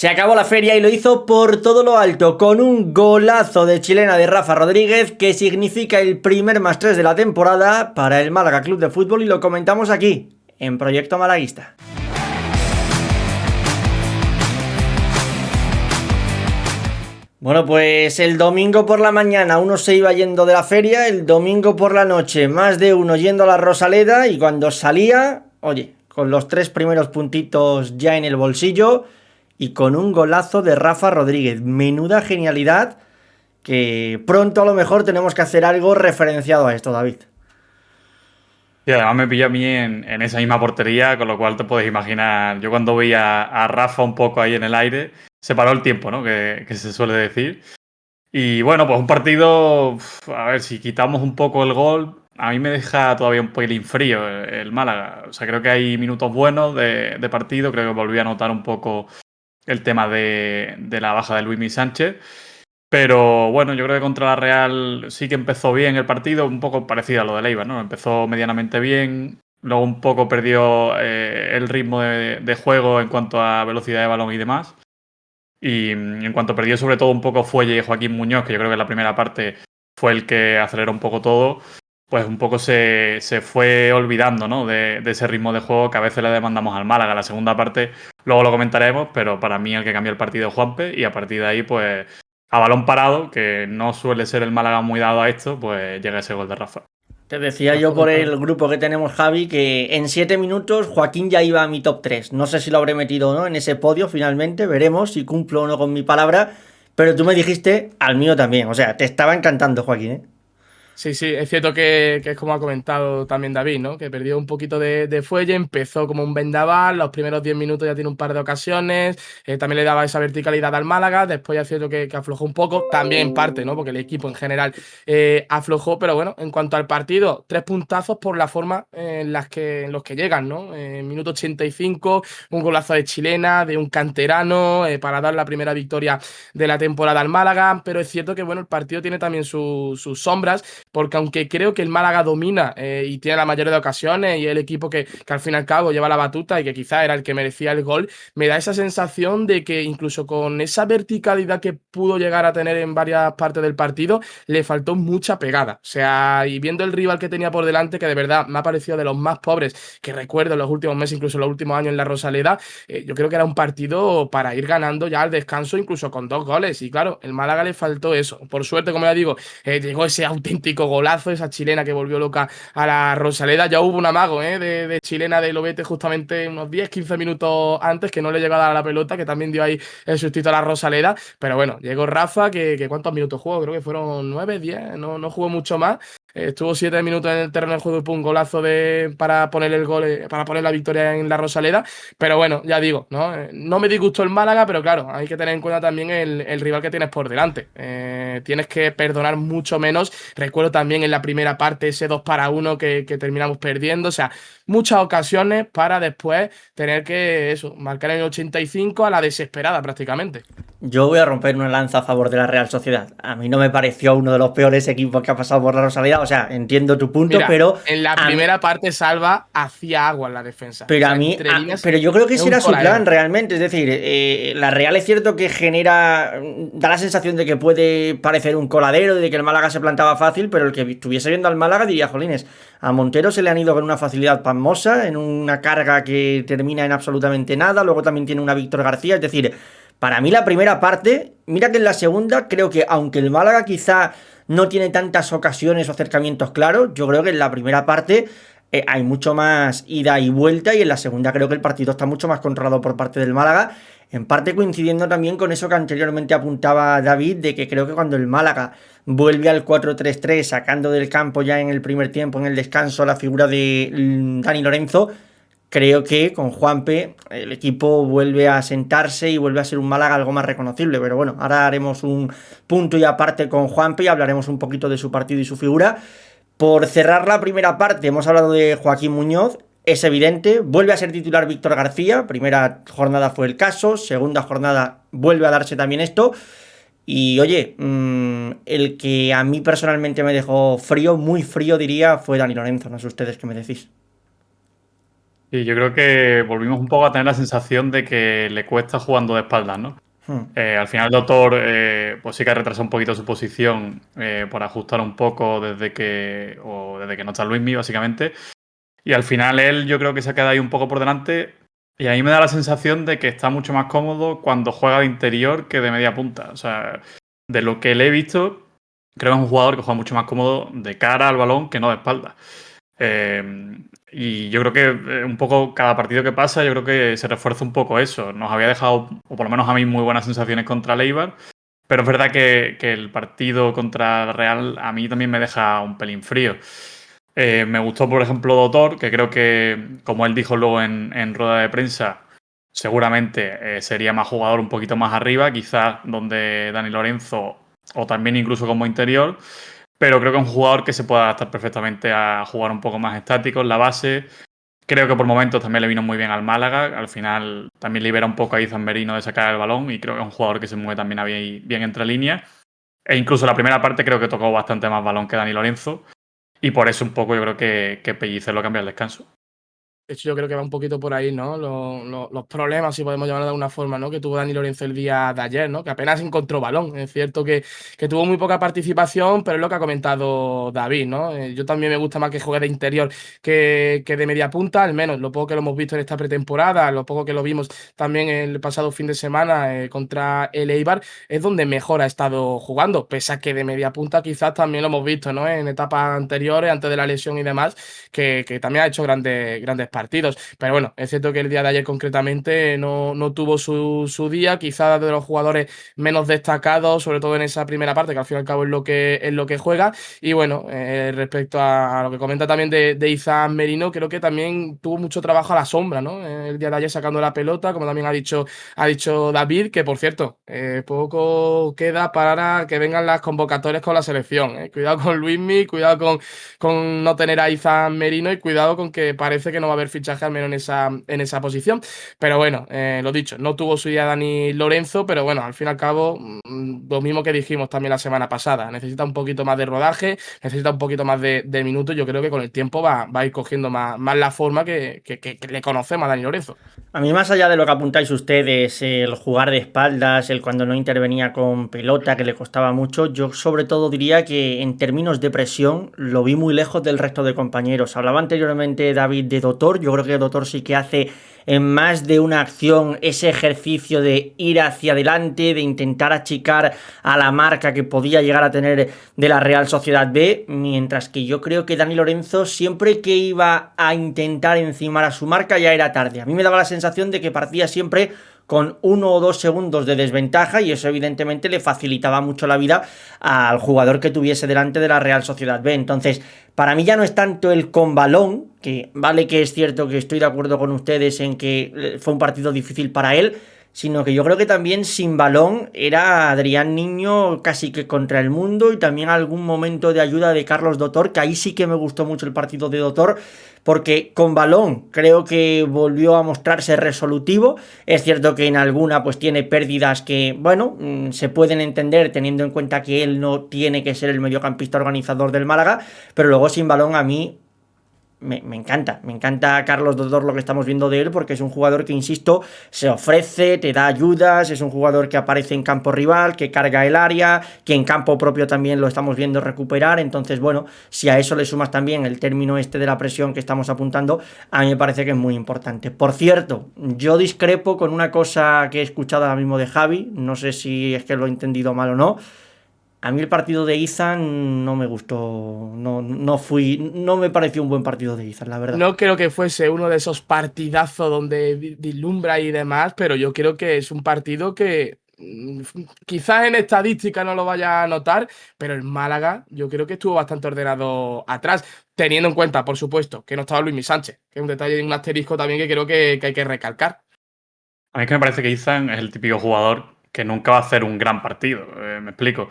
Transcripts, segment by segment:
Se acabó la feria y lo hizo por todo lo alto, con un golazo de chilena de Rafa Rodríguez que significa el primer +3 de la temporada para el Málaga Club de Fútbol y lo comentamos aquí, en Proyecto Malaguista. Bueno, pues el domingo por la mañana uno se iba yendo de la feria, el domingo por la noche más de uno yendo a la Rosaleda y cuando salía, oye, con los 3 primeros puntitos ya en el bolsillo y con un golazo de Rafa Rodríguez. Menuda genialidad que pronto a lo mejor tenemos que hacer algo referenciado a esto, David. Y además me pilló a mí en esa misma portería, con lo cual te puedes imaginar, yo cuando vi a Rafa un poco ahí en el aire, se paró el tiempo, ¿no? Que se suele decir. Y bueno, pues un partido, a ver, si quitamos un poco el gol, a mí me deja todavía un pelín frío el Málaga. O sea, creo que hay minutos buenos de partido, creo que volví a notar un poco el tema de la baja de Luismi Sánchez. Pero bueno, yo creo que contra la Real sí que empezó bien el partido, un poco parecido a lo de Eibar, ¿no? Empezó medianamente bien, luego un poco perdió el ritmo de juego en cuanto a velocidad de balón y demás. Y en cuanto perdió sobre todo un poco Fuelle y Joaquín Muñoz, que yo creo que en la primera parte fue el que aceleró un poco todo, pues un poco se fue olvidando, ¿no? de ese ritmo de juego que a veces le demandamos al Málaga. La segunda parte luego lo comentaremos, pero para mí el que cambió el partido es Juanpe y a partir de ahí pues a balón parado, que no suele ser el Málaga muy dado a esto, pues llega ese gol de Rafa. Te decía yo por el grupo que tenemos, Javi, que en 7 minutos Joaquín ya iba a mi top 3. No sé si lo habré metido o no en ese podio finalmente, veremos si cumplo o no con mi palabra, pero tú me dijiste al mío también, o sea, te estaba encantando Joaquín, ¿eh? Sí, sí, es cierto que es como ha comentado también David, ¿no? Que perdió un poquito de fuelle, empezó como un vendaval, los primeros 10 minutos ya tiene un par de ocasiones, también le daba esa verticalidad al Málaga, después ya es cierto que aflojó un poco, también en parte, ¿no? Porque el equipo en general aflojó, pero bueno, en cuanto al partido, 3 puntazos por la forma en los que llegan, ¿no? Minuto 85, un golazo de chilena, de un canterano, para dar la primera victoria de la temporada al Málaga, pero es cierto que, bueno, el partido tiene también sus sombras, porque aunque creo que el Málaga domina y tiene la mayoría de ocasiones y el equipo que al fin y al cabo lleva la batuta y que quizá era el que merecía el gol, me da esa sensación de que incluso con esa verticalidad que pudo llegar a tener en varias partes del partido, le faltó mucha pegada. O sea, y viendo el rival que tenía por delante, que de verdad me ha parecido de los más pobres que recuerdo en los últimos meses, incluso en los últimos años en la Rosaleda, yo creo que era un partido para ir ganando ya al descanso, incluso con 2 goles. Y claro, el Málaga le faltó eso. Por suerte, como ya digo, llegó ese auténtico golazo, esa chilena que volvió loca a la Rosaleda. Ya hubo un amago de chilena de Lobete justamente unos 10-15 minutos antes, que no le llegó a dar a la pelota, que también dio ahí el sustito a la Rosaleda. Pero bueno, llegó Rafa, que ¿cuántos minutos jugó? Creo que fueron 9, 10, no jugó mucho más. Estuvo 7 minutos en el terreno de juego y un golazo para poner el gol, para poner la victoria en la Rosaleda. Pero bueno, ya digo, ¿no? No me disgustó el Málaga, pero claro, hay que tener en cuenta también el rival que tienes por delante. Tienes que perdonar mucho menos. Recuerdo también en la primera parte ese 2-1 que terminamos perdiendo. O sea, muchas ocasiones para después tener que marcar en el 85 a la desesperada prácticamente. Yo voy a romper una lanza a favor de la Real Sociedad. A mí no me pareció uno de los peores equipos que ha pasado por la Rosaleda. O sea, entiendo tu punto, Mira, pero en la primera parte Salva hacía agua en la defensa. pero O sea, a mí, entre líneas, pero yo creo que es ese un era su plan coladero. realmente. Es decir, la Real es cierto que da la sensación de que puede parecer un coladero, de que el Málaga se plantaba fácil, pero el que estuviese viendo al Málaga diría, jolines, a Montero se le han ido con una facilidad pasmosa, en una carga que termina en absolutamente nada. Luego también tiene una Víctor García, es decir, para mí la primera parte, mira que en la segunda creo que aunque el Málaga quizá no tiene tantas ocasiones o acercamientos claros, yo creo que en la primera parte hay mucho más ida y vuelta y en la segunda creo que el partido está mucho más controlado por parte del Málaga, en parte coincidiendo también con eso que anteriormente apuntaba David, de que creo que cuando el Málaga vuelve al 4-3-3 sacando del campo ya en el primer tiempo, en el descanso, la figura de Dani Lorenzo, creo que con Juanpe el equipo vuelve a sentarse y vuelve a ser un Málaga algo más reconocible. Pero bueno, ahora haremos un punto y aparte con Juanpe y hablaremos un poquito de su partido y su figura. Por cerrar la primera parte, hemos hablado de Joaquín Muñoz. Es evidente, vuelve a ser titular Víctor García. Primera jornada fue el caso, segunda jornada vuelve a darse también esto. Y oye, el que a mí personalmente me dejó frío, muy frío diría, fue Dani Lorenzo. No sé ustedes qué me decís. Y yo creo que volvimos un poco a tener la sensación de que le cuesta jugando de espaldas, ¿no? Al final el Doctor pues sí que ha retrasado un poquito su posición por ajustar un poco desde que no está Luismi, básicamente. Y al final él yo creo que se ha quedado ahí un poco por delante. Y a mí me da la sensación de que está mucho más cómodo cuando juega de interior que de media punta. O sea, de lo que le he visto, creo que es un jugador que juega mucho más cómodo de cara al balón que no de espalda. Y yo creo que un poco cada partido que pasa, yo creo que se refuerza un poco eso. Nos había dejado, o por lo menos a mí, muy buenas sensaciones contra el Eibar. Pero es verdad que el partido contra el Real a mí también me deja un pelín frío. Me gustó, por ejemplo, Dotor, que creo que, como él dijo luego en rueda de prensa, seguramente sería más jugador un poquito más arriba, quizás donde Dani Lorenzo, o también incluso como interior, pero creo que es un jugador que se puede adaptar perfectamente a jugar un poco más estático en la base. Creo que por momentos también le vino muy bien al Málaga, al final también libera un poco a Izan Merino de sacar el balón y creo que es un jugador que se mueve también bien entre líneas. E incluso la primera parte creo que tocó bastante más balón que Dani Lorenzo. Y por eso un poco yo creo que Pellicer lo cambia al descanso. De hecho, yo creo que va un poquito por ahí, ¿no? Los problemas, si podemos llamarlo de alguna forma, ¿no? Que tuvo Dani Lorenzo el día de ayer, ¿no? Que apenas encontró balón. Es cierto que tuvo muy poca participación, pero es lo que ha comentado David, ¿no? Yo también me gusta más que juegue de interior que de media punta, al menos lo poco que lo hemos visto en esta pretemporada, lo poco que lo vimos también el pasado fin de semana contra el Eibar, es donde mejor ha estado jugando, pese a que de media punta quizás también lo hemos visto, ¿no? En etapas anteriores, antes de la lesión y demás, que también ha hecho grandes partidos. Pero bueno, es cierto que el día de ayer concretamente no tuvo su día, quizás de los jugadores menos destacados, sobre todo en esa primera parte, que al fin y al cabo es lo que juega. Y bueno, respecto a lo que comenta también de Izan Merino, creo que también tuvo mucho trabajo a la sombra, ¿no? El día de ayer sacando la pelota, como también ha dicho David, que por cierto, poco queda para que vengan las convocatorias con la selección. Cuidado con Luismi, cuidado con no tener a Izan Merino y cuidado con que parece que no va a haber fichaje al menos en esa posición. Pero bueno, lo dicho, no tuvo su día Dani Lorenzo, pero bueno, al fin y al cabo, lo mismo que dijimos también la semana pasada, necesita un poquito más de rodaje, necesita un poquito más de minutos. Yo creo que con el tiempo va a ir cogiendo más la forma que le conocemos a Dani Lorenzo. A mí, más allá de lo que apuntáis ustedes, el jugar de espaldas, el cuando no intervenía con pelota, que le costaba mucho, yo sobre todo diría que en términos de presión lo vi muy lejos del resto de compañeros. Hablaba anteriormente David de Dotor, yo creo que Dotor sí que hace en más de una acción ese ejercicio de ir hacia adelante, de intentar achicar a la marca que podía llegar a tener de la Real Sociedad B, mientras que yo creo que Dani Lorenzo siempre que iba a intentar encimar a su marca ya era tarde. A mí me daba la sensación de que partía siempre con 1 o 2 segundos de desventaja y eso evidentemente le facilitaba mucho la vida al jugador que tuviese delante de la Real Sociedad B. Entonces, para mí ya no es tanto el con balón, que vale que es cierto que estoy de acuerdo con ustedes en que fue un partido difícil para él, sino que yo creo que también sin balón era Adrián Niño casi que contra el mundo y también algún momento de ayuda de Carlos Dotor, que ahí sí que me gustó mucho el partido de Dotor, porque con balón creo que volvió a mostrarse resolutivo. Es cierto que en alguna pues tiene pérdidas que, bueno, se pueden entender teniendo en cuenta que él no tiene que ser el mediocampista organizador del Málaga, pero luego sin balón a mí me encanta Carlos Dodor lo que estamos viendo de él, porque es un jugador que, insisto, se ofrece, te da ayudas, es un jugador que aparece en campo rival, que carga el área, que en campo propio también lo estamos viendo recuperar. Entonces, bueno, si a eso le sumas también el término este de la presión que estamos apuntando, a mí me parece que es muy importante. Por cierto, yo discrepo con una cosa que he escuchado ahora mismo de Javi, no sé si es que lo he entendido mal o no. A mí el partido de Izan no me gustó, no me pareció un buen partido de Izan, la verdad. No creo que fuese uno de esos partidazos donde vislumbra y demás, pero yo creo que es un partido que quizás en estadística no lo vaya a notar, pero el Málaga yo creo que estuvo bastante ordenado atrás, teniendo en cuenta, por supuesto, que no estaba Luismi Sánchez, que es un detalle, un asterisco también que creo que hay que recalcar. A mí es que me parece que Izan es el típico jugador que nunca va a hacer un gran partido. Me explico.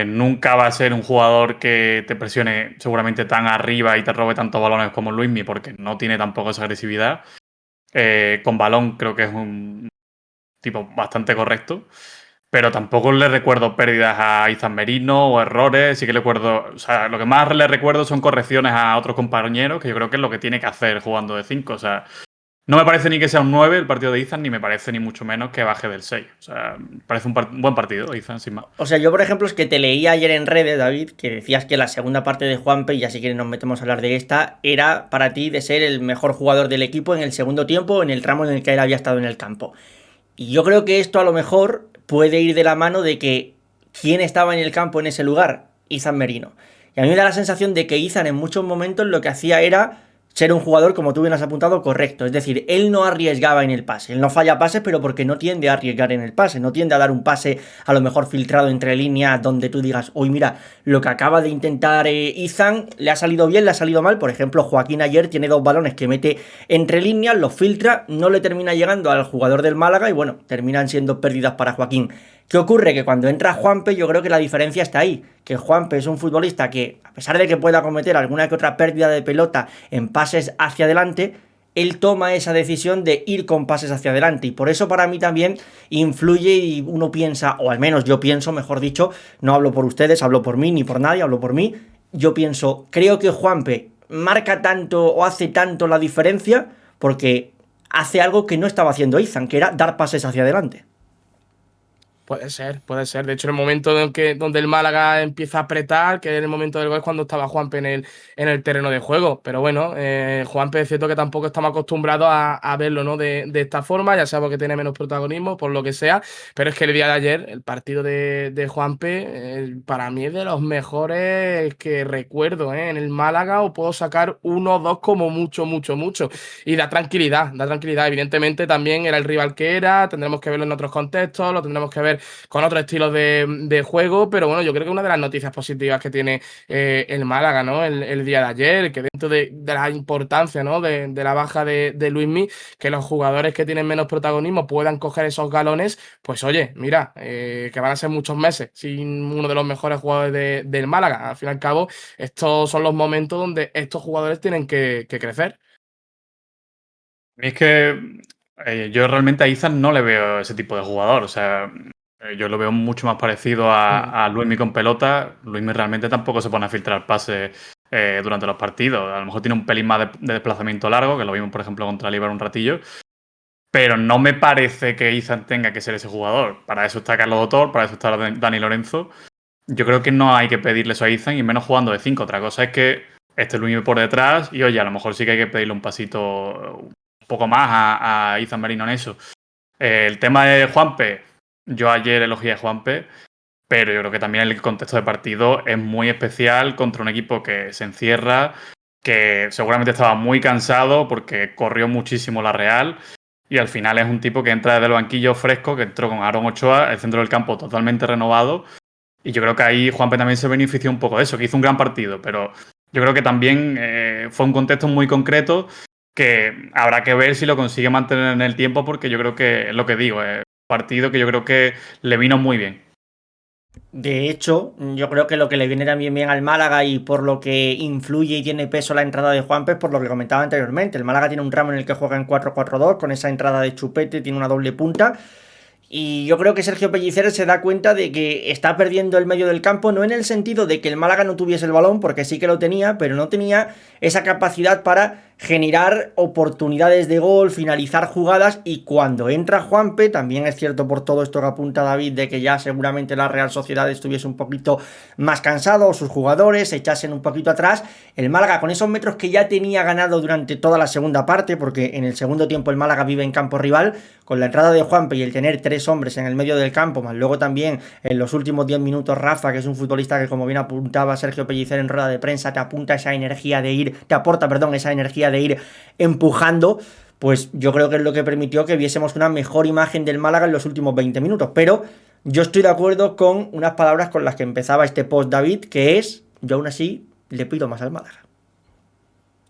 Nunca va a ser un jugador que te presione seguramente tan arriba y te robe tantos balones como Luismi, porque no tiene tampoco esa agresividad. Con balón creo que es un tipo bastante correcto. pero tampoco le recuerdo pérdidas a Izan Merino o errores. Sí que le recuerdo, o sea, lo que más le recuerdo son correcciones a otros compañeros, que yo creo que es lo que tiene que hacer jugando de 5. O sea, no me parece ni que sea un 9 el partido de Izan, ni me parece ni mucho menos que baje del 6. O sea, parece un buen partido, Izan, sin más. O sea, yo por ejemplo es que te leía ayer en redes, David, que decías que la segunda parte de Juanpe, y ya si quieres nos metemos a hablar de esta, era para ti de ser el mejor jugador del equipo en el segundo tiempo, en el tramo en el que él había estado en el campo. Y yo creo que esto a lo mejor puede ir de la mano de que quién estaba en el campo en ese lugar, Izan Merino. Y a mí me da la sensación de que Izan en muchos momentos lo que hacía era ser un jugador, como tú bien has apuntado, correcto. Es decir, él no arriesgaba en el pase. Él no falla pases, pero porque no tiende a arriesgar en el pase. No tiende a dar un pase a lo mejor filtrado entre líneas donde tú digas, uy, mira, lo que acaba de intentar Izan le ha salido bien, le ha salido mal. Por ejemplo, Joaquín ayer tiene 2 balones que mete entre líneas, los filtra, no le termina llegando al jugador del Málaga y bueno, terminan siendo pérdidas para Joaquín. ¿Qué ocurre? Que cuando entra Juanpe, yo creo que la diferencia está ahí. Que Juanpe es un futbolista que, a pesar de que pueda cometer alguna que otra pérdida de pelota en pases hacia adelante, él toma esa decisión de ir con pases hacia adelante. Y por eso para mí también influye y uno piensa, o al menos yo pienso, mejor dicho, no hablo por ustedes, hablo por mí, ni por nadie, hablo por mí. Yo pienso, creo que Juanpe marca tanto o hace tanto la diferencia porque hace algo que no estaba haciendo Izan, que era dar pases hacia adelante. Puede ser, puede ser. De hecho, en el momento donde el Málaga empieza a apretar, que en el momento del gol es cuando estaba Juanpe en el terreno de juego. Pero bueno, Juanpe es cierto que tampoco estamos acostumbrados a verlo, ¿no? De esta forma, ya sea porque tiene menos protagonismo, por lo que sea. Pero es que el día de ayer, el partido de Juanpe, para mí es de los mejores que recuerdo, en el Málaga, o puedo sacar 1 o 2 como mucho, mucho, mucho. Y da tranquilidad, da tranquilidad. Evidentemente también era el rival que era, tendremos que verlo en otros contextos, lo tendremos que ver con otro estilo de juego, pero bueno, yo creo que una de las noticias positivas que tiene el Málaga, ¿no? El día de ayer, que dentro de la importancia, ¿no? De la baja de Luismi, que los jugadores que tienen menos protagonismo puedan coger esos galones, pues oye, mira, que van a ser muchos meses sin uno de los mejores jugadores del Málaga. Al fin y al cabo, estos son los momentos donde estos jugadores tienen que crecer. A mí es que yo realmente a Izan no le veo ese tipo de jugador. O sea, yo lo veo mucho más parecido a Luismi con pelota. Luismi realmente tampoco se pone a filtrar pases durante los partidos. A lo mejor tiene un pelín más de desplazamiento largo, que lo vimos, por ejemplo, contra el Eibar un ratillo. Pero no me parece que Izan tenga que ser ese jugador. Para eso está Carlos Dotor, para eso está Dani Lorenzo. Yo creo que no hay que pedirle eso a Izan, y menos jugando de 5. Otra cosa es que esté Luismi por detrás y, oye, a lo mejor sí que hay que pedirle un pasito un poco más a Izan Merino en eso. El tema de Juanpe, yo ayer elogié a Juanpe, pero yo creo que también el contexto de partido es muy especial contra un equipo que se encierra, que seguramente estaba muy cansado porque corrió muchísimo la Real, y al final es un tipo que entra desde el banquillo fresco, que entró con Aaron Ochoa, el centro del campo totalmente renovado, y yo creo que ahí Juanpe también se benefició un poco de eso, que hizo un gran partido, pero yo creo que también fue un contexto muy concreto que habrá que ver si lo consigue mantener en el tiempo, porque yo creo que es lo que digo, es un partido que yo creo que le vino muy bien. De hecho, yo creo que lo que le viene también bien al Málaga y por lo que influye y tiene peso la entrada de Juanpe es por lo que comentaba anteriormente. El Málaga tiene un tramo en el que juega en 4-4-2 con esa entrada de Chupete, tiene una doble punta. Y yo creo que Sergio Pellicer se da cuenta de que está perdiendo el medio del campo, no en el sentido de que el Málaga no tuviese el balón, porque sí que lo tenía, pero no tenía esa capacidad para generar oportunidades de gol, finalizar jugadas, y cuando entra Juanpe, también es cierto por todo esto que apunta David, de que ya seguramente la Real Sociedad estuviese un poquito más cansado, o sus jugadores se echasen un poquito atrás, el Málaga con esos metros que ya tenía ganado durante toda la segunda parte, porque en el segundo tiempo el Málaga vive en campo rival, con la entrada de Juanpe y el tener 3 hombres en el medio del campo, más luego también en los últimos 10 minutos Rafa, que es un futbolista que, como bien apuntaba Sergio Pellicer en rueda de prensa, te apunta esa energía de ir, te aporta, perdón, esa energía de ir empujando, pues yo creo que es lo que permitió que viésemos una mejor imagen del Málaga en los últimos 20 minutos. Pero yo estoy de acuerdo con unas palabras con las que empezaba este post David, que es, yo aún así le pido más al Málaga.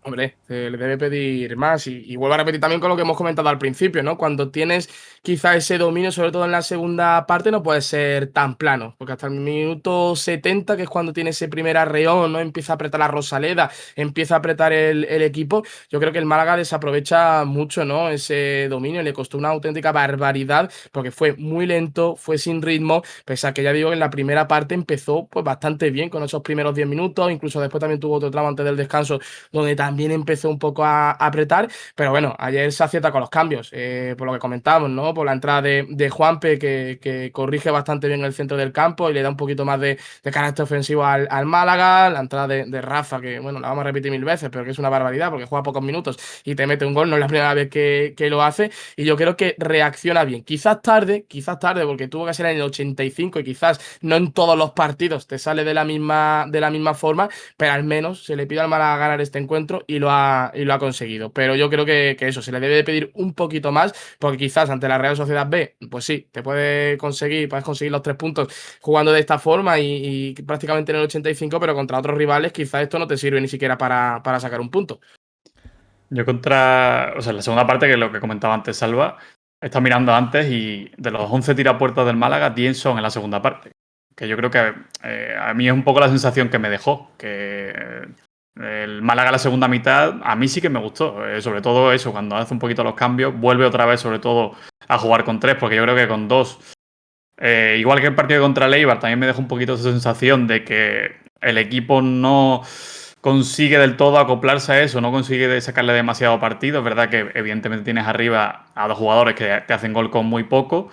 Hombre, se le debe pedir más y vuelvo a repetir también con lo que hemos comentado al principio, ¿no? Cuando tienes quizá ese dominio, sobre todo en la segunda parte, no puede ser tan plano, porque hasta el minuto 70, que es cuando tiene ese primer arreón, ¿no? Empieza a apretar la Rosaleda, empieza a apretar el equipo, yo creo que el Málaga desaprovecha mucho, ¿no? Ese dominio, le costó una auténtica barbaridad, porque fue muy lento, fue sin ritmo, pese a que ya digo que en la primera parte empezó pues bastante bien con esos primeros 10 minutos, incluso después también tuvo otro tramo antes del descanso donde también empezó un poco a apretar, pero bueno, ayer se acierta con los cambios, por lo que comentamos, ¿no? Por la entrada de Juanpe, que corrige bastante bien el centro del campo y le da un poquito más de carácter ofensivo al Málaga, la entrada de Rafa, que bueno, la vamos a repetir mil veces, pero que es una barbaridad porque juega pocos minutos y te mete un gol, no es la primera vez que lo hace, y yo creo que reacciona bien, quizás tarde, porque tuvo que ser en el 85 y quizás no en todos los partidos te sale de la misma forma, pero al menos se le pide al Málaga ganar este encuentro y lo ha conseguido. Pero yo creo que eso, se le debe de pedir un poquito más, porque quizás ante la Real Sociedad B, pues sí, puedes conseguir los 3 puntos jugando de esta forma y prácticamente en el 85, pero contra otros rivales quizás esto no te sirve ni siquiera para sacar un punto. Yo o sea, en la segunda parte, que es lo que comentaba antes Salva, he estado mirando antes y de los 11 tirapuertas del Málaga, 10 son en la segunda parte. Que yo creo que a mí es un poco la sensación que me dejó, que el Málaga la segunda mitad a mí sí que me gustó, sobre todo eso, cuando hace un poquito los cambios, vuelve otra vez sobre todo a jugar con 3, porque yo creo que con 2, igual que el partido contra el Eibar, también me dejó un poquito esa sensación de que el equipo no consigue del todo acoplarse a eso, no consigue sacarle demasiado partido. Es verdad que evidentemente tienes arriba a 2 jugadores que te hacen gol con muy poco,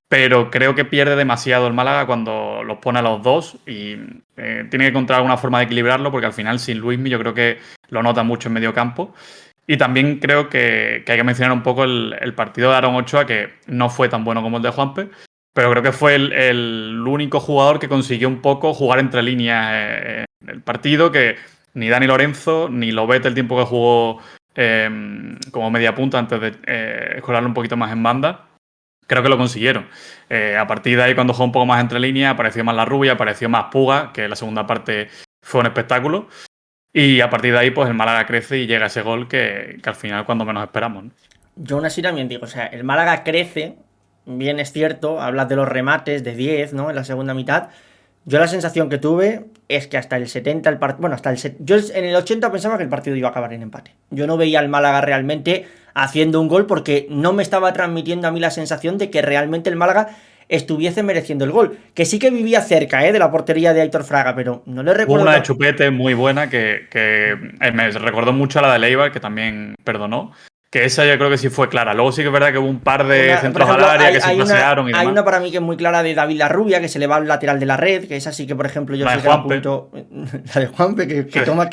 pero creo que pierde demasiado el Málaga cuando los pone a los 2 y tiene que encontrar alguna forma de equilibrarlo, porque al final sin Luismi yo creo que lo nota mucho en medio campo. Y también creo que hay que mencionar un poco el partido de Aaron Ochoa, que no fue tan bueno como el de Juanpe, pero creo que fue el único jugador que consiguió un poco jugar entre líneas en el partido, que ni Dani Lorenzo ni Lobete, el tiempo que jugó como media punta antes de escolarlo un poquito más en banda, creo que lo consiguieron. A partir de ahí, cuando jugó un poco más entre líneas, apareció más La Rubia, apareció más Puga, que la segunda parte fue un espectáculo. Y a partir de ahí, pues el Málaga crece y llega ese gol que al final cuando menos esperamos, ¿no? Yo aún así también digo, o sea, el Málaga crece, bien es cierto, hablas de los remates de 10, ¿no? En la segunda mitad. Yo la sensación que tuve es que hasta el 70 el partido, bueno, yo en el 80 pensaba que el partido iba a acabar en empate. Yo no veía al Málaga realmente haciendo un gol porque no me estaba transmitiendo a mí la sensación de que realmente el Málaga estuviese mereciendo el gol. Que sí que vivía cerca, de la portería de Aitor Fraga, pero no le recuerdo. Hubo una de Chupete muy buena que me recordó mucho a la de Leibar, que también perdonó. Que esa yo creo que sí fue clara. Luego sí que es verdad que hubo un par de centros por ejemplo, al área que se pasearon y demás. Hay una para mí que es muy clara de David Larrubia, que se le va al lateral de la red, que es así que, por ejemplo, yo La sé de que la Juanpe. apunto. La de Juanpe, que toma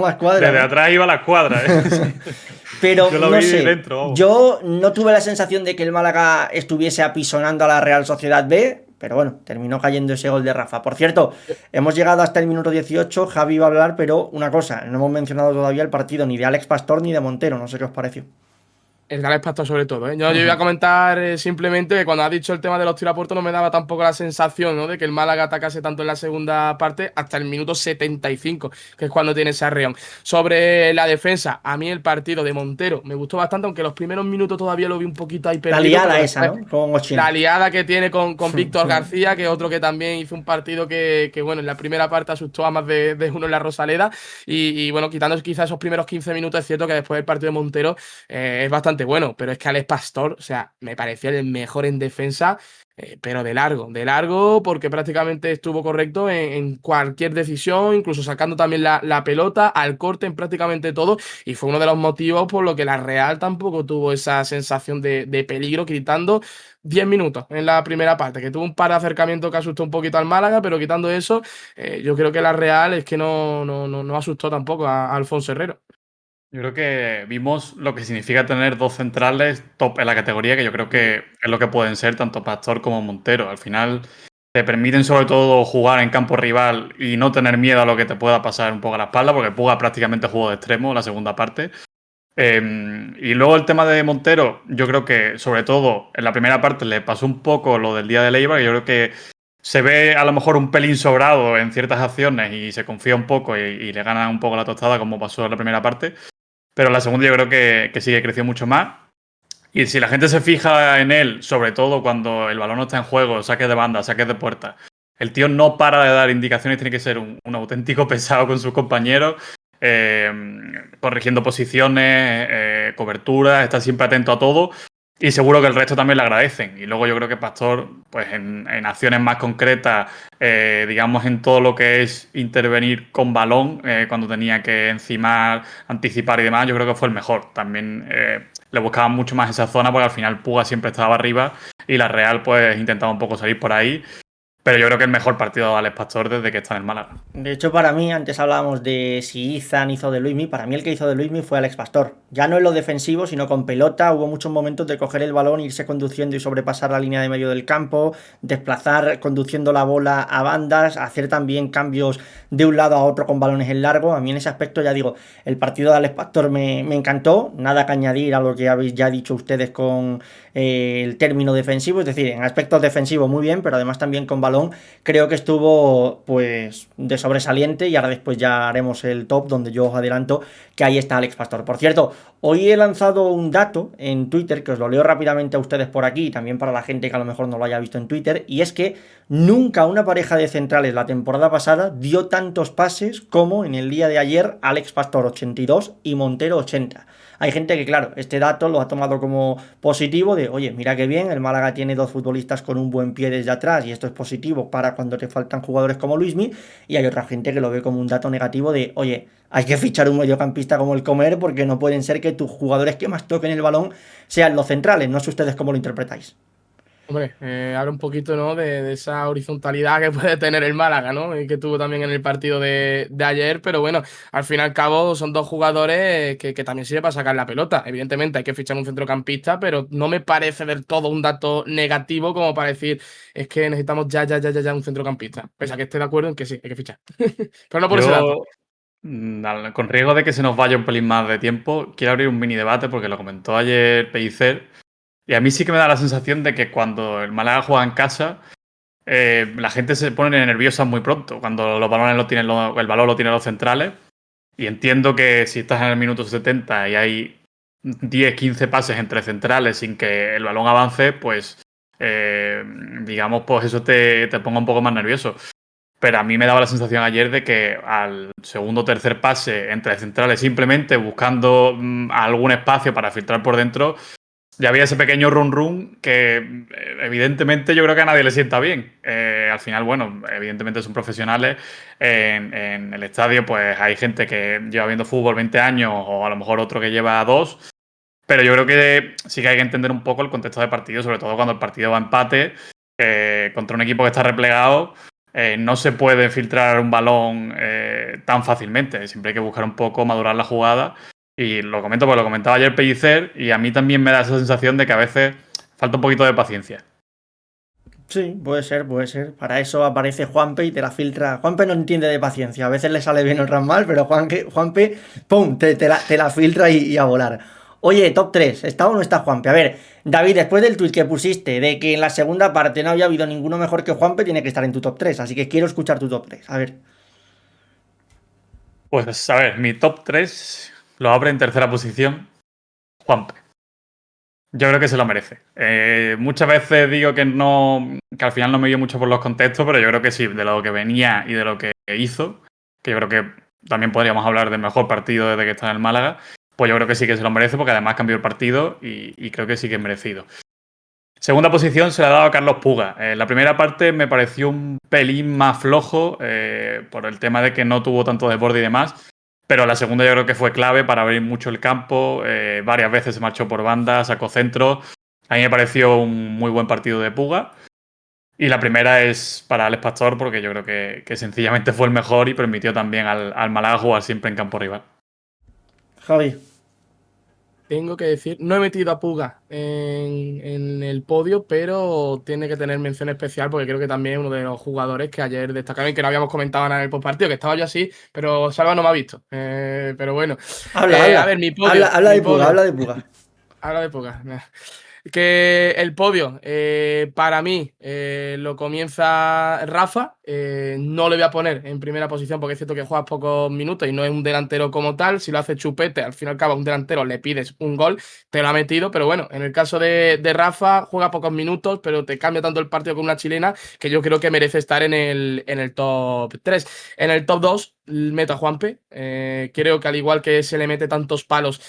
escuadra. Desde atrás iba a la escuadra, ¿eh? Pero yo lo no vi sé, dentro, vamos. yo no tuve la sensación de que el Málaga estuviese apisonando a la Real Sociedad B, pero bueno, terminó cayendo ese gol de Rafa. Por cierto, hemos llegado hasta el minuto 18, Javi va a hablar, pero una cosa, no hemos mencionado todavía el partido ni de Alex Pastor ni de Montero, no sé qué os pareció. El de Alex Pastor sobre todo, ¿eh? Yo iba a comentar simplemente que cuando has dicho el tema de los tirapuertos no me daba tampoco la sensación, ¿no? De que el Málaga atacase tanto en la segunda parte hasta el minuto 75, que es cuando tiene ese arreón. Sobre la defensa, a mí el partido de Montero me gustó bastante, aunque los primeros minutos todavía lo vi un poquito ahí perdido. La liada esa, ¿no? Con La liada que tiene con Víctor García, que es otro que también hizo un partido que bueno, en la primera parte asustó a más de uno en la Rosaleda. Y bueno, quitando quizás esos primeros 15 minutos, es cierto que después del partido de Montero es bastante bueno, pero es que Alex Pastor, o sea, me pareció el mejor en defensa, pero de largo, porque prácticamente estuvo correcto en cualquier decisión, incluso sacando también la pelota, al corte en prácticamente todo, y fue uno de los motivos por lo que la Real tampoco tuvo esa sensación de peligro, quitando 10 minutos en la primera parte, que tuvo un par de acercamientos que asustó un poquito al Málaga, pero quitando eso, yo creo que la Real es que no asustó tampoco a Alfonso Herrero. Yo creo que vimos lo que significa tener 2 centrales top en la categoría, que yo creo que es lo que pueden ser tanto Pastor como Montero. Al final te permiten sobre todo jugar en campo rival y no tener miedo a lo que te pueda pasar un poco a la espalda, porque Puga prácticamente jugó de extremo la segunda parte. Y luego el tema de Montero, yo creo que sobre todo en la primera parte le pasó un poco lo del día de Leibar, que yo creo que se ve a lo mejor un pelín sobrado en ciertas acciones y se confía un poco y le gana un poco la tostada, como pasó en la primera parte. Pero en la segunda yo creo que sí que creció mucho más. Y si la gente se fija en él, sobre todo cuando el balón no está en juego, saques de banda, saques de puerta, el tío no para de dar indicaciones, tiene que ser un auténtico pesado con sus compañeros, corrigiendo posiciones, coberturas, está siempre atento a todo. Y seguro que el resto también le agradecen. Y luego yo creo que Pastor, pues en acciones más concretas, digamos en todo lo que es intervenir con balón, cuando tenía que encimar, anticipar y demás, yo creo que fue el mejor. También le buscaban mucho más esa zona porque al final Puga siempre estaba arriba y la Real pues intentaba un poco salir por ahí. Pero yo creo que el mejor partido de Alex Pastor desde que está en el Málaga. De hecho, para mí, antes hablábamos de si Izan hizo de Luismi, para mí el que hizo de Luismi fue Alex Pastor. Ya no en lo defensivo, sino con pelota. Hubo muchos momentos de coger el balón, irse conduciendo y sobrepasar la línea de medio del campo, desplazar conduciendo la bola a bandas, hacer también cambios de un lado a otro con balones en largo. A mí en ese aspecto, ya digo, el partido de Alex Pastor me encantó. Nada que añadir a lo que habéis ya dicho ustedes con el término defensivo. Es decir, en aspectos defensivos muy bien, pero además también con balón creo que estuvo pues de sobresaliente y ahora después ya haremos el top donde yo os adelanto que ahí está Alex Pastor. Por cierto, hoy he lanzado un dato en Twitter que os lo leo rápidamente a ustedes por aquí y también para la gente que a lo mejor no lo haya visto en Twitter, y es que nunca una pareja de centrales la temporada pasada dio tantos pases como en el día de ayer Alex Pastor 82 y Montero 80. Hay gente que, claro, este dato lo ha tomado como positivo de, oye, mira qué bien, el Málaga tiene dos futbolistas con un buen pie desde atrás y esto es positivo para cuando te faltan jugadores como Luismi, y hay otra gente que lo ve como un dato negativo de, oye, hay que fichar un mediocampista como el Comer porque no pueden ser que tus jugadores que más toquen el balón sean los centrales. No sé ustedes cómo lo interpretáis. Hombre, habla un poquito, ¿no? de esa horizontalidad que puede tener el Málaga, ¿no? Y que tuvo también en el partido de ayer, pero bueno, al fin y al cabo son dos jugadores que también sirve para sacar la pelota. Evidentemente hay que fichar un centrocampista, pero no me parece del todo un dato negativo como para decir, es que necesitamos ya un centrocampista. Pese a que esté de acuerdo en que sí, hay que fichar. Pero no por ese dato. Yo, con riesgo de que se nos vaya un pelín más de tiempo, quiero abrir un mini debate porque lo comentó ayer Pellicer. Y a mí sí que me da la sensación de que cuando el Málaga juega en casa, la gente se pone nerviosa muy pronto, cuando los balones el balón lo tienen los centrales. Y entiendo que si estás en el minuto 70 y hay 10, 15 pases entre centrales sin que el balón avance, pues digamos, pues eso te ponga un poco más nervioso. Pero a mí me daba la sensación ayer de que al segundo o tercer pase entre centrales, simplemente buscando algún espacio para filtrar por dentro, ya había ese pequeño run que evidentemente yo creo que a nadie le sienta bien. Al final, bueno, evidentemente son profesionales. En el estadio pues hay gente que lleva viendo fútbol 20 años o a lo mejor otro que lleva 2. Pero yo creo que sí que hay que entender un poco el contexto de partido, sobre todo cuando el partido va a empate contra un equipo que está replegado. No se puede filtrar un balón tan fácilmente. Siempre hay que buscar un poco, madurar la jugada. Y lo comento porque lo comentaba ayer Pellicer y a mí también me da esa sensación de que a veces falta un poquito de paciencia. Sí, puede ser, puede ser. Para eso aparece Juanpe y te la filtra. Juanpe no entiende de paciencia. A veces le sale bien, otras mal, pero Juanpe, ¡pum! Te la filtra y a volar. Oye, top 3, ¿está o no está Juanpe? A ver, David, después del tuit que pusiste de que en la segunda parte no había habido ninguno mejor que Juanpe, tiene que estar en tu top 3. Así que quiero escuchar tu top 3. A ver. Pues a ver, mi top 3 lo abre en tercera posición Juanpe. Yo creo que se lo merece. Muchas veces digo que no, que al final no me dio mucho por los contextos, pero yo creo que sí, de lo que venía y de lo que hizo, que yo creo que también podríamos hablar del mejor partido desde que está en el Málaga, pues yo creo que sí que se lo merece porque además cambió el partido y creo que sí que es merecido. Segunda posición se la ha dado a Carlos Puga. La primera parte me pareció un pelín más flojo por el tema de que no tuvo tanto desborde y demás. Pero la segunda yo creo que fue clave para abrir mucho el campo. Varias veces se marchó por banda, sacó centro. A mí me pareció un muy buen partido de Puga. Y la primera es para Alex Pastor porque yo creo que sencillamente fue el mejor y permitió también al Málaga jugar siempre en campo rival. Javi. Tengo que decir, no he metido a Puga en el podio, pero tiene que tener mención especial porque creo que también es uno de los jugadores que ayer destacaron y que no habíamos comentado nada en el postpartido, que estaba yo así, pero Salva no me ha visto. Pero bueno. Habla. A ver, mi podio. Habla mi de Puga, podio. habla de Puga. Habla de Puga. Que el podio, para mí, lo comienza Rafa. No le voy a poner en primera posición porque es cierto que juega pocos minutos y no es un delantero como tal. Si lo hace Chupete, al fin y al cabo, a un delantero le pides un gol, te lo ha metido. Pero bueno, en el caso de Rafa, juega pocos minutos, pero te cambia tanto el partido con una chilena que yo creo que merece estar en el top 3. En el top 2 meto a Juanpe. Creo que al igual que se le mete tantos palos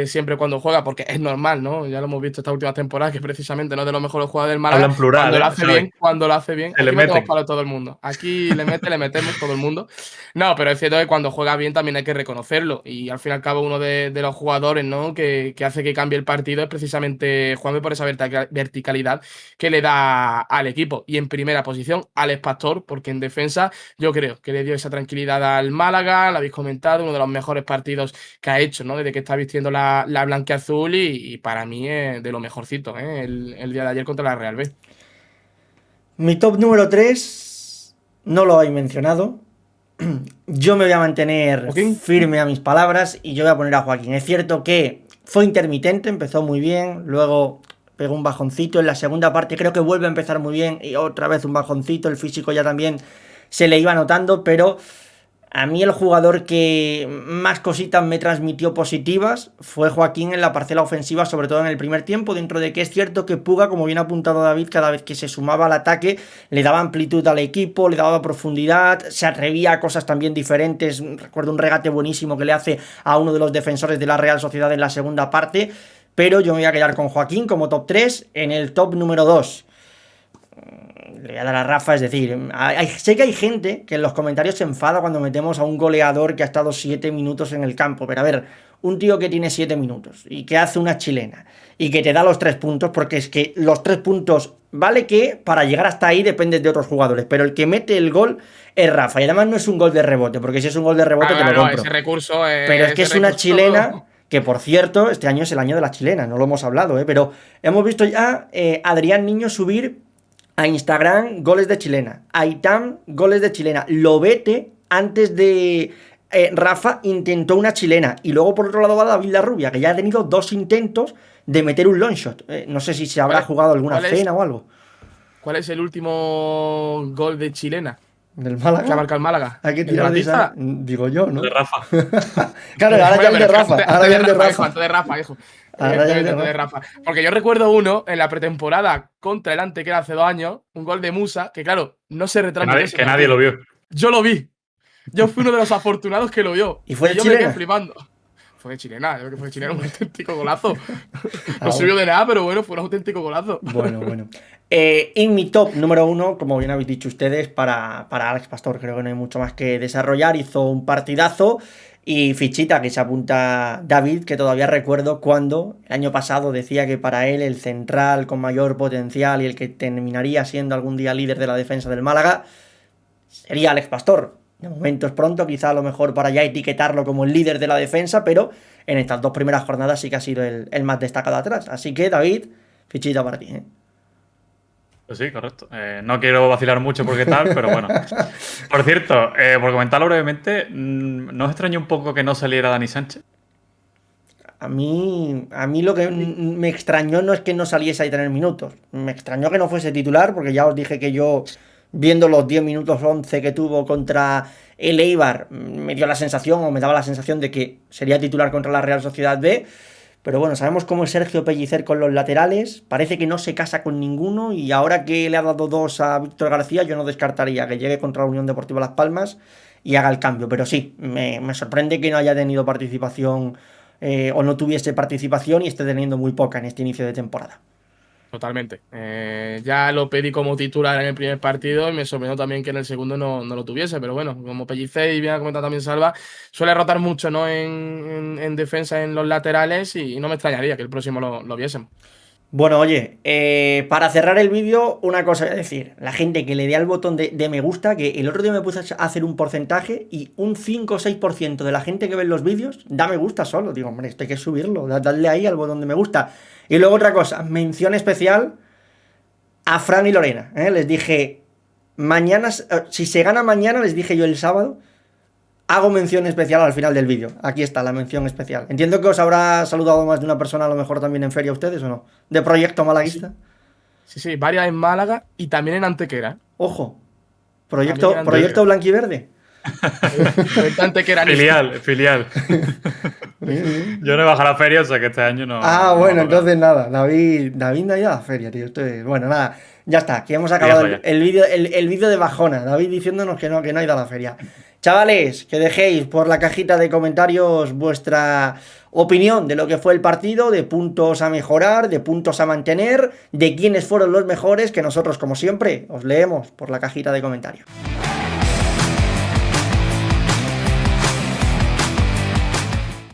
siempre cuando juega, porque es normal, ¿no? Ya lo hemos visto estas últimas temporadas, que precisamente no es de los mejores jugadores del Málaga. Habla en plural, Cuando lo hace bien, se le aquí metemos meten. palos a todo el mundo. Aquí le metemos todo el mundo. No, pero es cierto que cuando juega bien también hay que reconocerlo. Y al fin y al cabo, uno de los jugadores, ¿no? que hace que cambie el partido es precisamente Juanpe por esa verticalidad que le da al equipo. Y en primera posición, Alex Pastor, porque en defensa yo creo que le dio esa tranquilidad al Málaga, lo habéis comentado, uno de los mejores partidos que ha hecho, ¿no? Desde que está vistiendo la blanquiazul y para mí es de lo mejorcito, el día de ayer contra la Real B. Mi top número 3 no lo habéis mencionado. Yo me voy a mantener ¿Joaquín? firme a mis palabras y yo voy a poner a Joaquín. Es cierto que fue intermitente, empezó muy bien, luego pegó un bajoncito, en la segunda parte creo que vuelve a empezar muy bien y otra vez un bajoncito, el físico ya también se le iba notando, pero a mí el jugador que más cositas me transmitió positivas fue Joaquín en la parcela ofensiva, sobre todo en el primer tiempo, dentro de que es cierto que Puga, como bien ha apuntado David, cada vez que se sumaba al ataque le daba amplitud al equipo, le daba profundidad, se atrevía a cosas también diferentes. Recuerdo un regate buenísimo que le hace a uno de los defensores de la Real Sociedad en la segunda parte, pero yo me voy a quedar con Joaquín como top 3. En el top número 2 le voy a dar a Rafa, es decir, sé que hay gente que en los comentarios se enfada cuando metemos a un goleador que ha estado 7 minutos en el campo, pero a ver, un tío que tiene 7 minutos y que hace una chilena y que te da los 3 puntos, porque es que los 3 puntos, vale que para llegar hasta ahí dependes de otros jugadores, pero el que mete el gol es Rafa, y además no es un gol de rebote, porque si es un gol de rebote te lo compro. Ese recurso pero es que es una chilena, que por cierto, este año es el año de la chilena, no lo hemos hablado, pero hemos visto ya Adrián Niño subir a Instagram goles de chilena, a Itam goles de chilena, Lobete antes de Rafa intentó una chilena, y luego por otro lado va David Larrubia, que ya ha tenido 2 intentos de meter un long shot. No sé si se habrá jugado alguna cena o algo. ¿Cuál es el último gol de chilena? ¿Del Málaga? Que ha marcado el Málaga. Hay que tirar de esa, digo yo, ¿no? De Rafa. Claro, ahora ya el de Rafa. Ahora ya el de Rafa. Antes de Rafa, hijo. De Rafa. Porque yo recuerdo uno en la pretemporada contra el Antequera hace 2 años, un gol de Musa, que claro, no se retransmite. Que nadie lo vio. Yo lo vi. Yo fui uno de los afortunados que lo vio. ¿Y fue de yo chilena? me quedé flipando. Fue de chilena, yo creo que fue de chilena, un auténtico golazo. No sirvió de nada, pero bueno, fue un auténtico golazo. Bueno. En mi top número 1, como bien habéis dicho ustedes, para Alex Pastor, creo que no hay mucho más que desarrollar. Hizo un partidazo. Y fichita que se apunta David, que todavía recuerdo cuando el año pasado decía que para él el central con mayor potencial y el que terminaría siendo algún día líder de la defensa del Málaga sería Alex Pastor. De momento es pronto, quizá a lo mejor para ya etiquetarlo como el líder de la defensa, pero en estas 2 primeras jornadas sí que ha sido el más destacado atrás. Así que, David, fichita para ti, ¿eh? Pues sí, correcto. No quiero vacilar mucho porque tal, pero bueno. Por cierto, por comentarlo brevemente, ¿no os extrañó un poco que no saliera Dani Sánchez? A mí lo que me extrañó no es que no saliese a tener minutos. Me extrañó que no fuese titular, porque ya os dije que yo, viendo los 10 minutos 11 que tuvo contra el Eibar, me dio la sensación, o me daba la sensación de que sería titular contra la Real Sociedad B. Pero bueno, sabemos cómo es Sergio Pellicer con los laterales. Parece que no se casa con ninguno, y ahora que le ha dado 2 a Víctor García, yo no descartaría que llegue contra la Unión Deportiva Las Palmas y haga el cambio. Pero sí, me sorprende que no haya tenido participación o no tuviese participación y esté teniendo muy poca en este inicio de temporada. Totalmente. Ya lo pedí como titular en el primer partido y me sorprendió también que en el segundo no lo tuviese, pero bueno, como Pellicer y bien ha comentado también Salva, suele rotar mucho, ¿no? en defensa en los laterales, y no me extrañaría que el próximo lo viésemos. Bueno, oye, para cerrar el vídeo, una cosa voy a decir. La gente que le dé al botón de me gusta, que el otro día me puse a hacer un porcentaje y un 5 o 6% de la gente que ve los vídeos da me gusta solo. Digo, hombre, esto hay que subirlo, dadle ahí al botón de me gusta. Y luego otra cosa, mención especial a Fran y Lorena. Les dije, mañana, si se gana mañana, les dije yo el sábado, hago mención especial al final del vídeo. Aquí está la mención especial. Entiendo que os habrá saludado más de una persona, a lo mejor también en feria, ustedes, ¿o no? De Proyecto Malaguista. Sí, varias en Málaga y también en Antequera. Ojo. Proyecto Blanquiverde. Proyecto Antequera. Filial. Yo no he bajado a la feria, o sea que este año no. Bueno, entonces nada. David no ha ido a la feria, tío. Bueno, nada. Ya está, que hemos acabado el vídeo de bajona. David diciéndonos que no ha ido a la feria. Chavales, que dejéis por la cajita de comentarios vuestra opinión de lo que fue el partido, de puntos a mejorar, de puntos a mantener, de quiénes fueron los mejores, que nosotros, como siempre, os leemos por la cajita de comentarios.